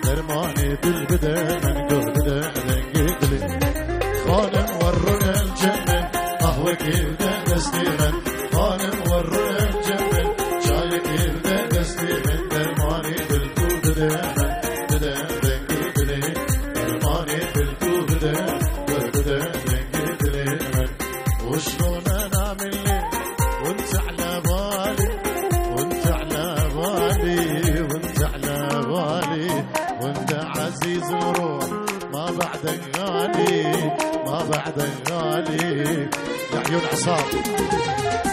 درماني بالبدا من قهد دنقي خانم ورنا وشلون انام الليل وانت على بالي، وانت على بالي، وانت على بالي، وانت عزيز الروح ما بعدك غالي، ما بعدك غالي يا عيون عصام.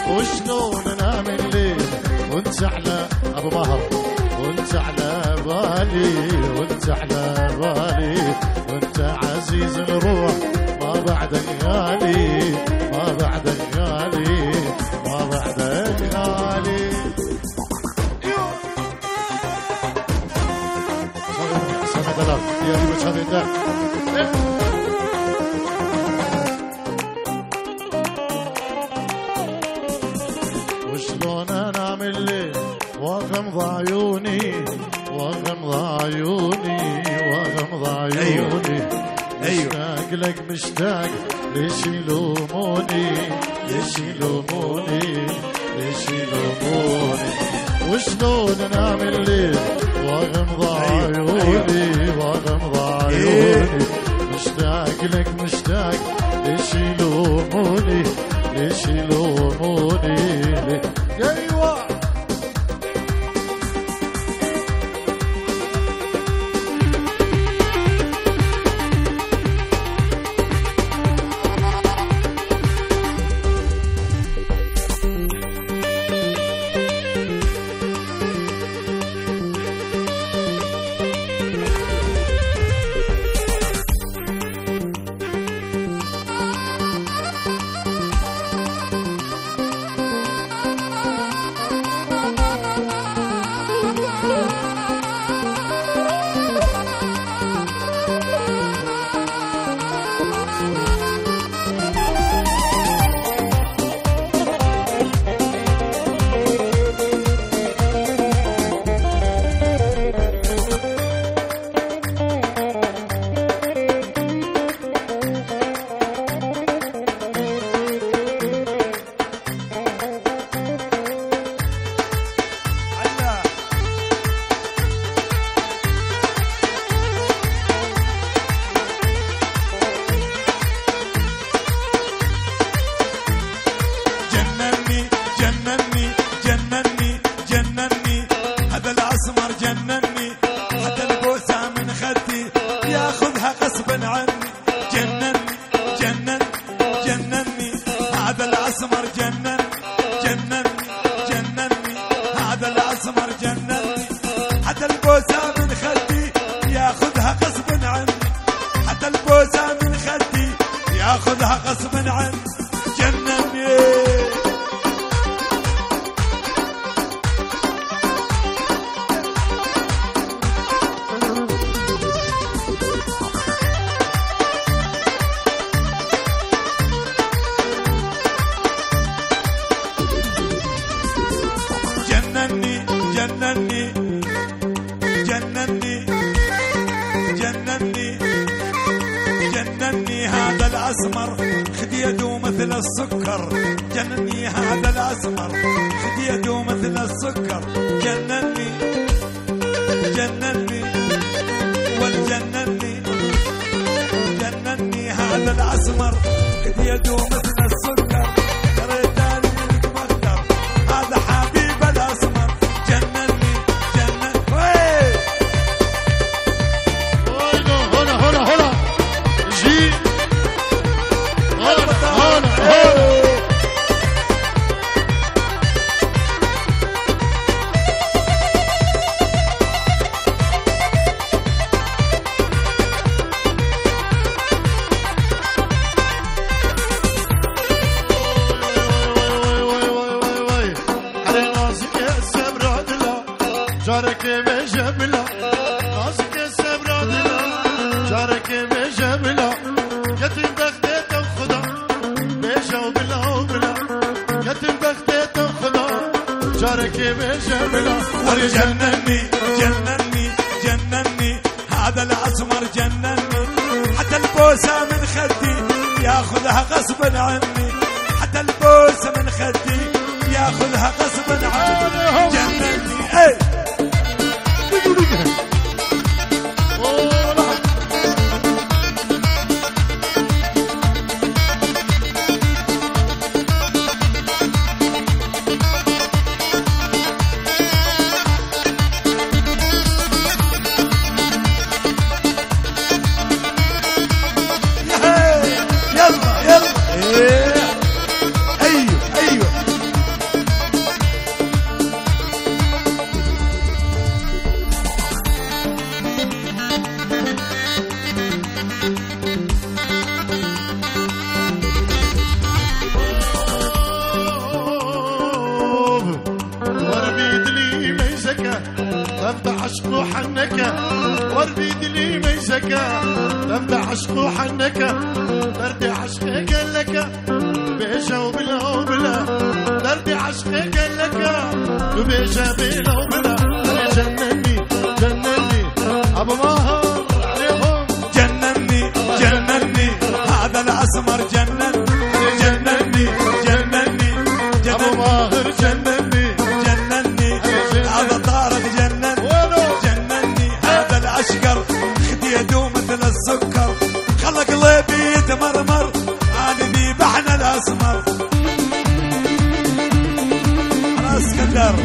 وشلون انام الليل وانت على ابو مهر، وانت على بالي، وانت على بالي، وانت عزيز الروح ما بعدك غالي، ما بعدك غالي، ما بعدك غالي. سنة دلال يا ابو شهيد وشلون انام الليل واغمض عيوني، واغمض عيوني، واغمض عيوني. مشتاق لك مشتاق، ليش يلوموني، ليش يلوموني، ليش يلوموني. وشلون انام الليل واغمض عيوني، واغمض عيوني. مشتاق لك مشتاق، ليش يلوموني، ليش يلوموني. ايوه ياخذها غصب عني جنني. جنني جنني جنني جنني جنني هذا الأسمر خد يده مثل السكر. جنني هذا الأسمر خد يده مثل السكر. جنني جنني والجنني جنني هذا الأسمر خد يده مثل السكر. تريتاني لك مقدر هذا حبيب الأسمر. جنني جنني وين هنا جي جارك بجبلة نازك سبرادلة جارك بجبلة يتم بختيت وخدا بيجا وبلا وبلا يتم بختيت وخدا جارك بجبلة. جنني جنني جنني هذا الأسمر جنني. حتى البوسة من خدي ياخذها غصبا عني. حتى البوسة من خدي ياخذها غصبا عني. جنني اي تبدا عشق وحنك دردي عشق قال لك بيجا وبلا وبلا دردي عشق قال لك بيجا بلا وبلا جنني جنني ابو ماهر عليهم جنني جنني هذا الاسمر جنن جنني جنني ابو ماهر جنني جنني هذا طارق جنن جنني هذا الاشقر خديده مثل السكر خلى قلبي يتمرمر انا ذبحنا الاسمر انا اسكندر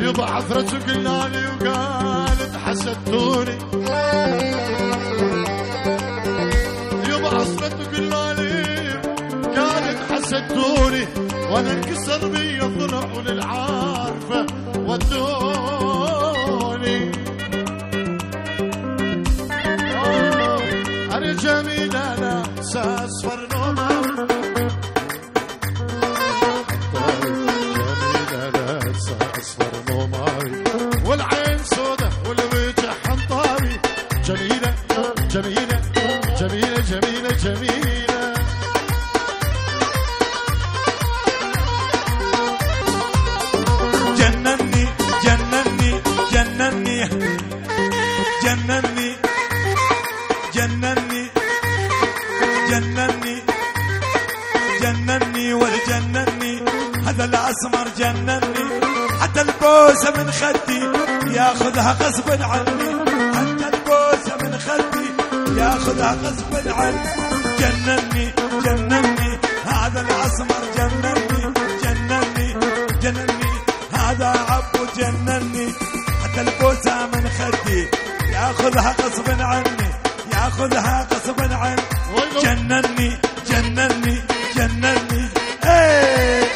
يبا عثرته قلنا لي وقالت حسدتوني يبا عثرته قلنا لي قالت حسدتوني وانا انكسر بي الضلع وللعارفه ودوني انا جميله لا اصفر نومه اصفر نوماي والعين سودة والوجه حنطاري جميلة جميلة جميلة جميلة جميلة جنني جنني جنني جنني جنني جنني جنني والجنني هذا الاسمر جنني حتى البوسه من خدي ياخذها غصبا عني حتى البوسه من خدي ياخذها غصبا عني جنني جنني هذا الاسمر جنني جنني جنني هذا عبو جنني حتى البوسه من خدي ياخذها غصبا عني ياخذها غصبا عني جنني جنني جنني ايه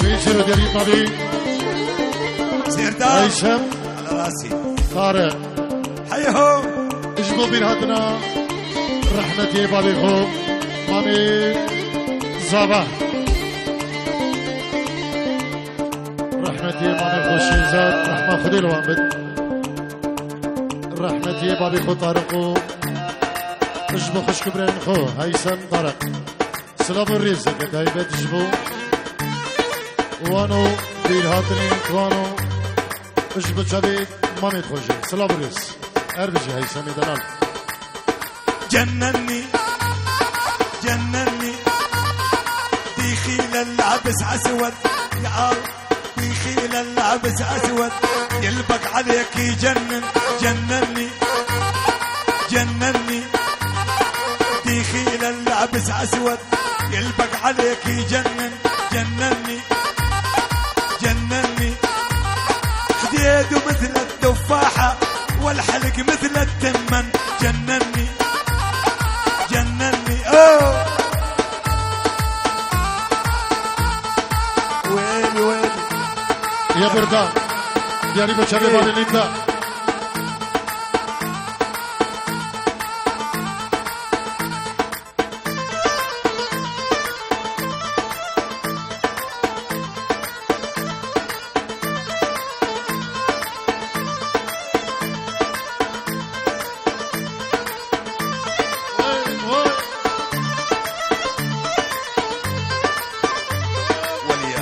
بيشيروا ديالي طبي سيردار هيثم على راسي طارق حيهم اجبوا بين هاتنا رحمتي بابي خوب مامي زابا رحمتي مامي خوشي زاد رحمة خدي الوامد رحمتي بابي خو طارقو اجبوا خوش كبرين خو هيثم طارق سلام الرزق دايبت اجبوا وانو بين هاتني وانو اجبوا شبيك مامي خوشي سلام الرزق اربجي هيثم دلال جنني جنني دخيل اللابس اسود يا دخيل اللابس اسود يلبق عليك يجنن جنني جنني دخيل اللابس اسود يلبق عليك يجنن جنني جنني خديده مثل التفاحه والحلق مثل التمن جنني جنني اوه ويلي ويلي يا بردان ديالي بشري بالي ليندا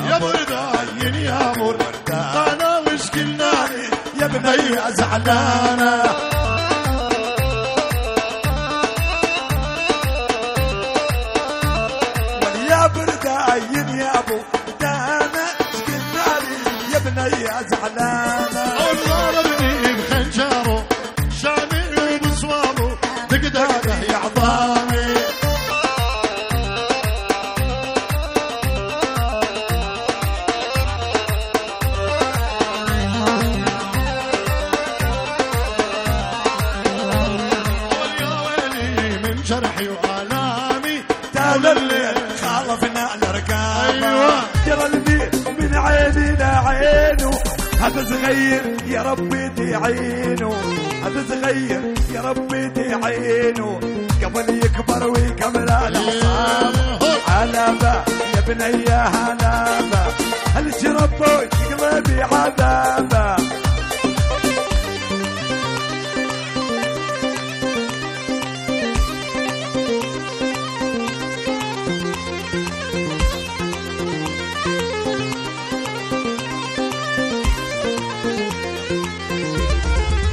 يا بردان يا بردان انا وش قلناني يا بني زعلانه يا برداين يا ابو دانا شكلناني يا بني زعلانه الله ابني بخنجره شامي بصوابه دقدقه يا عظامي جرحي وآلامي طال الليل خالفنا الاركان. أيوة. جرى البيت من عيني لعينه، هذا صغير يا ربي تعينه، هذا صغير يا ربي تعينه، قبل يكبر ويكمل الاعصاب. علامة يا بني علامة، هل شربوا قلبي عذابه.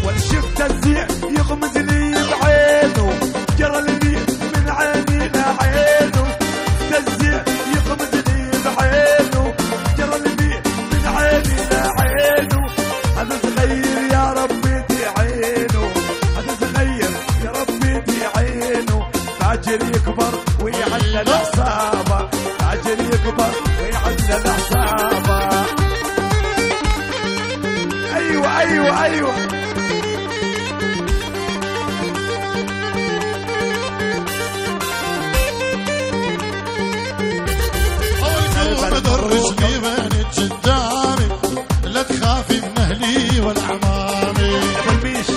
والشفت الزيع يغمز لي بعينه، جرى البيع من عيني لعينه، الزيع يغمز لي بعينه، جرى البيع من عيني لعينه، هذا صغير يا ربي تعينه، هذا صغير يا ربي تعينه، فاجر يكبر ويعدل حسابه، فاجر يكبر ويعدل حسابه. ايوه ايوه ايوه. رجلي بنت قدامي، لا تخافي من اهلي ولا عمامي. ابو الميش،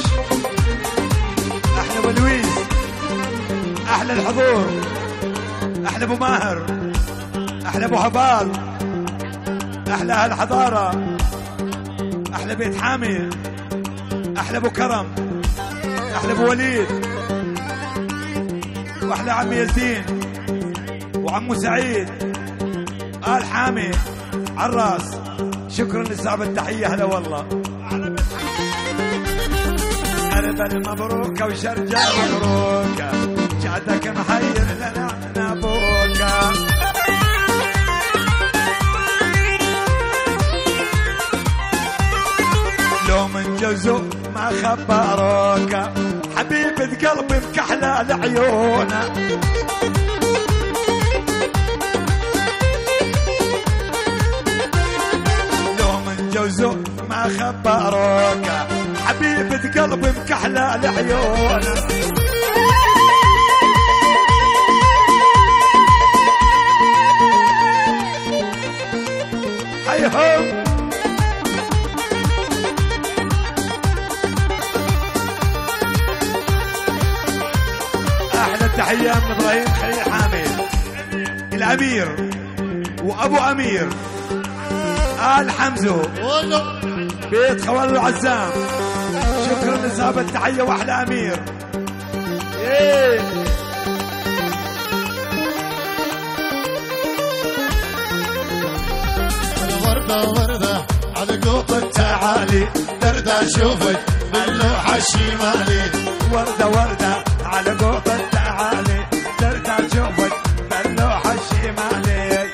احلى ابو لويس، احلى الحضور، احلى ابو ماهر، احلى ابو هبال، احلى اهل حضاره، احلى بيت حامي، احلى ابو كرم، احلى ابو وليد، واحلى عمي ياسين وعمو سعيد، آل حامي عراس. شكرا لصاحب التحية. هلا والله. أربل مبروكة وشرجة مبروكة، جعدك محير لنا نابوكا. لو من جوزو ما خبروكا، حبيبة قلبي مكحلة لعيونه. جوزو ما خبروك، حبيبة قلبي مكحلة لعيونه. حيهم احلى تحية من ابراهيم خليل حامد الامير وابو امير آل حمزو بيت خوال العزام. شكرا لصاحب التحية واحلى امير. وردة وردة على قوط التعالي، دردة شوفك باللوحة الشمالي. وردة وردة على قوط التعالي، دردة شوفك باللوحة الشمالي.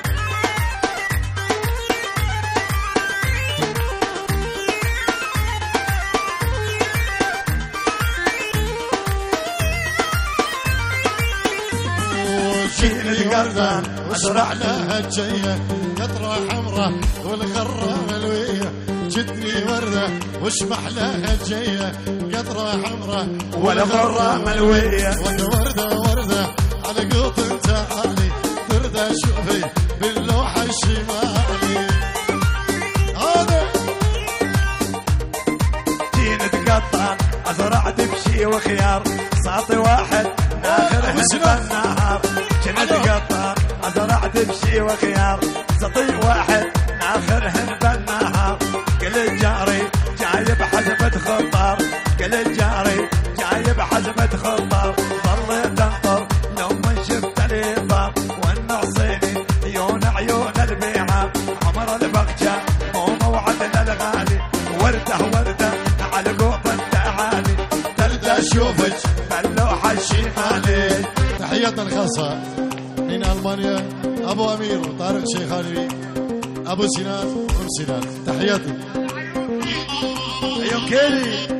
شيل القردان واشرع لها الجية، قطرة حمراء والغرة ملوية. جتني وردة واشبح لها الجية، قطرة حمراء والغرة ملوية. وردة وردة على قوط تعالي، دردة شوفي باللوحة الشمالي. هذا جين تقطع ازرعت بشي وخيار، ساطي واحد اخر بالنهار. جين تقطع ازرعت بشي وخيار، ساطي واحد اخرهن بالنهار. قل الجاري جايب حزمة خطار، قل الجاري جايب حزمة خطار. ظليت انطر لو ما شفت الإيطار، والنعصيني عيون البيعة. عمر البغجة مو موعدنا الغالي، وردة وردة على قوط التعالي، دردة شوفك باللوحة الشمالي. تحياتنا الخاصة من ألمانيا أبو أمير وطارق شيخاني، أبو سنان وأم سنان. تحياتي. أيوة كيلي.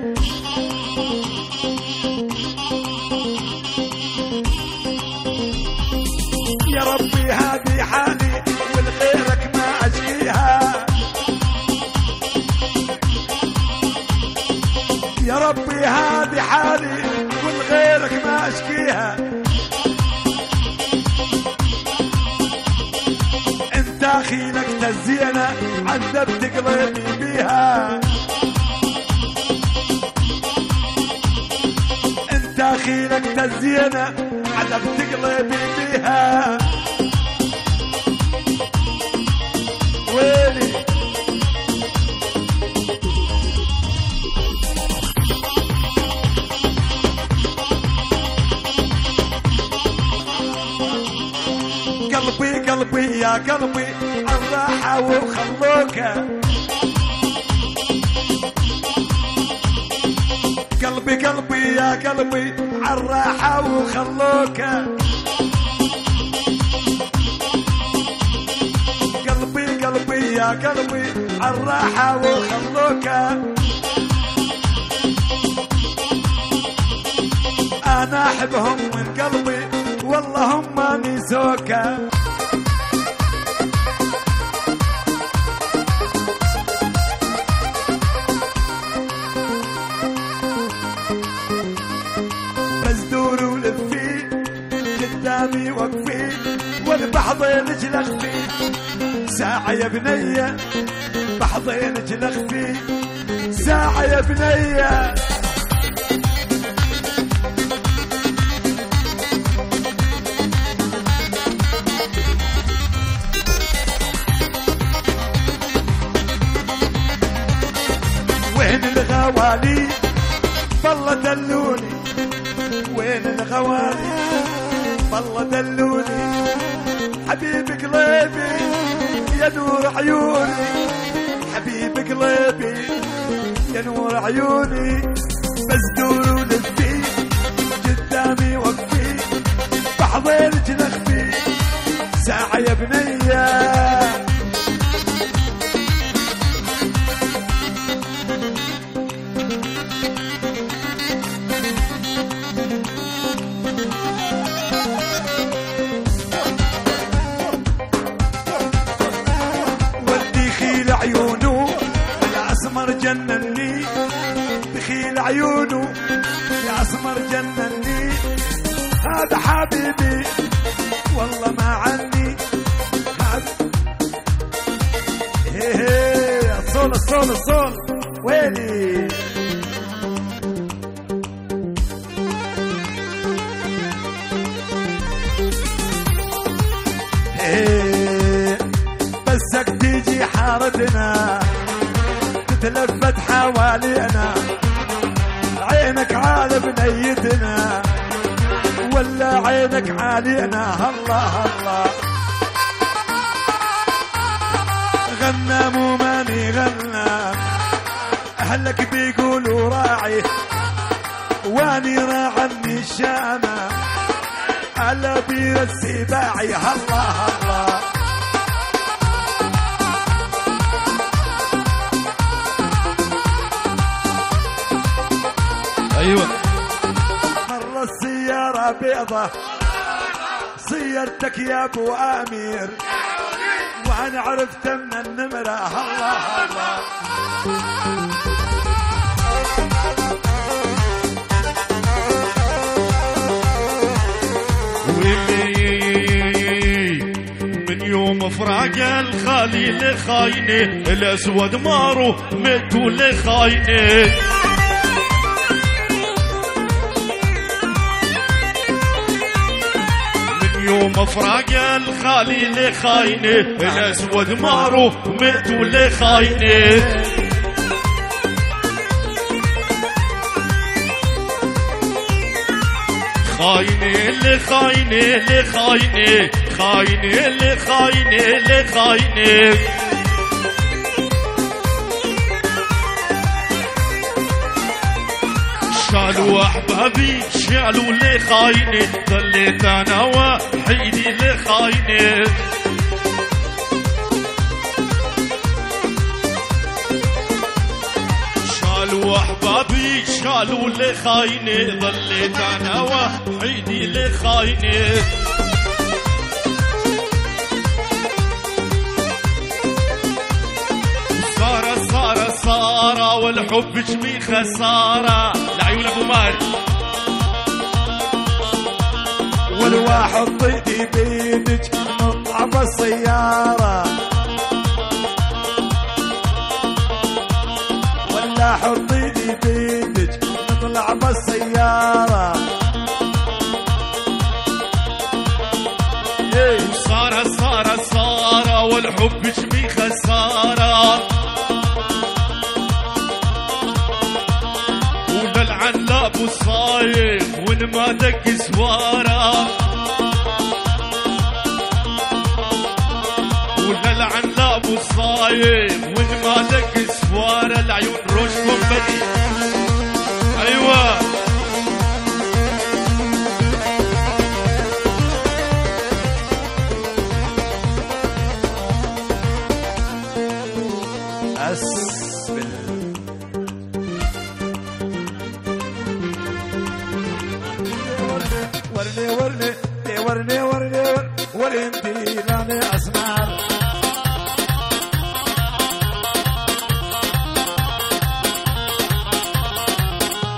يا ربي هذه حالي والغيرك ما أشكيها، يا ربي هذه حالي والغيرك ما أشكيها. الزينة عذبت قلبي بيها. انت خيلك الزينة عذبت قلبي بيها. ويلي قلبي قلبي يا قلبي الراحة وخلوكه. قلبي قلبي يا قلبي عالراحة وخلوكه. قلبي قلبي يا قلبي عالراحة وخلوكه. أنا أحبهم من قلبي والله هم نسوكه. بزدور ولفي قدامي وقفي والبحضين جلغفي. ساعة يا بنية بحضين جلغفي. ساعة يا بنية وين الغوالي والله دلوني. وين الغوالي والله دلوني. حبيب قلبي يا نور عيوني. حبيب قلبي يا نور عيوني. بزدور ولفي قدامي وقفي بحضين جلخفي. ساعة يا بنية عيونه الأسمر جنني. بخيل عيونه الأسمر جنني. هذا حبيبي والله ما عني. هيه الصول الصول الصول ويلي. بسك تيجي حارتنا تتلفت حوالينا. عينك عال بنيتنا ولا عينك علينا. الله الله غنى مو ماني غنى. أهلك بيقولوا راعي واني راعني الشامة على بير السباعي. الله الله ايوه. مرة السيارة بيضة سيارتك يا ابو امير وانا عرفت من النمرة. الله الله من يوم فراق الخالي لخاينه الاسود مارو متوا لخاينه. يوم فراق الخالي لخاينه الاسود مارو متوا لخاينه. خاينه لخاينه لخاينه. خاينه لخاينه لخاينه. شالوا احبابي شالوا لخاينه. ظليت انا وحيدي لخاينه. شالوا احبابي شالوا لخاينه. ظليت انا وحيدي لخاينه. صارة والحب شمي خسارة لعيون ابو مال. والواحد ضيدي بيدك نطلع بالسيارة. وصار والحب شبي خسارة وللعنلاب والصايم وين ما دق سوارة وللعنلاب والصايم وين ما دق سوارة العيون روشكم بدي أيوة ورنتي لاني أسمار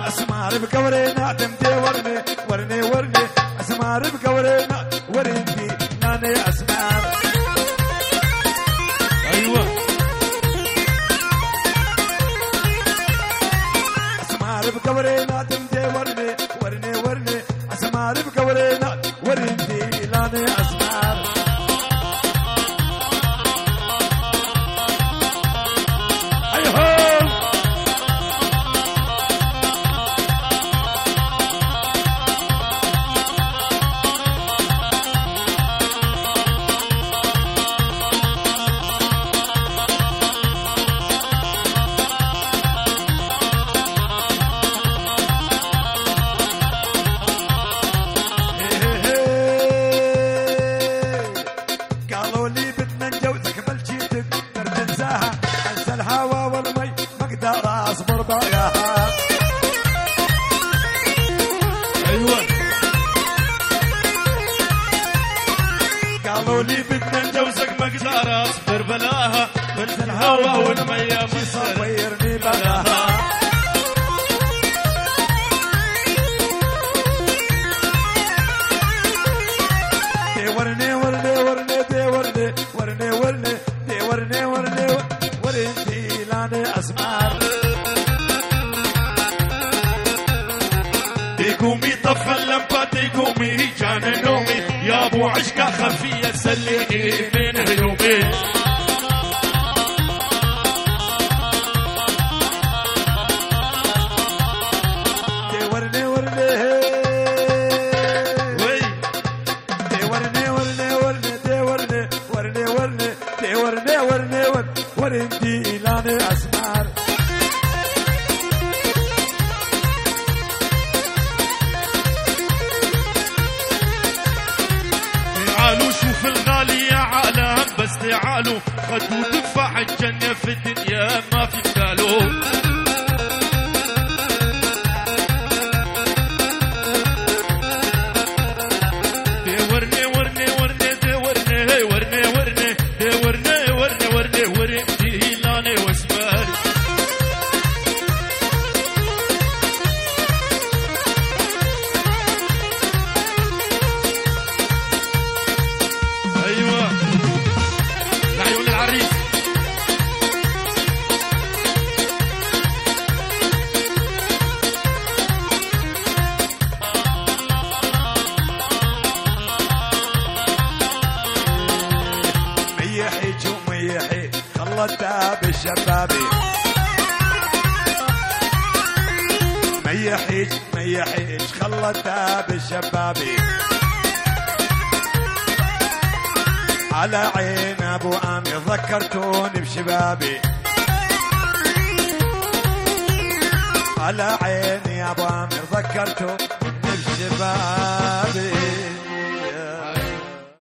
أسمار بكورينا تمتي ورني أسمار بكورينا ورنتي لاني أسمار أيوة أسمار بكورينا تمتي ورني أسمار بكورينا ورنتي لاني أسمار اصبر بقاها ايوه قالوا لي بدنا نجوزك ما اقدر اصبر بلاها بنت الهوى والمية صويرني بلاها ورني ورني ورني ورني ورني ورني ورني ورني ورني لاني اسمار قومي طفى اللمبة قومي كان نومي يا ابو عشقة خفية سليني من هدومي ورني ورني وي ورني ورني ورني ورني ورني ورني ورني ورني ورني لاني اسمار تعالوا شوف الغالي يا عالم بس تعالوا خدوا تفاح الجنة في الدنيا ما في مثاله ورني ورني ورني ورني ورني ورني ورني ورني ورني ورني لاني واسماري ايوه لعيون العريس ميحي شو ميحي خلطها بالشبابي ميحي خلطها بالشبابي على عين ابو امي ذكرتوني بشبابي على عيني يا ابو امي ذكرتوني بشبابي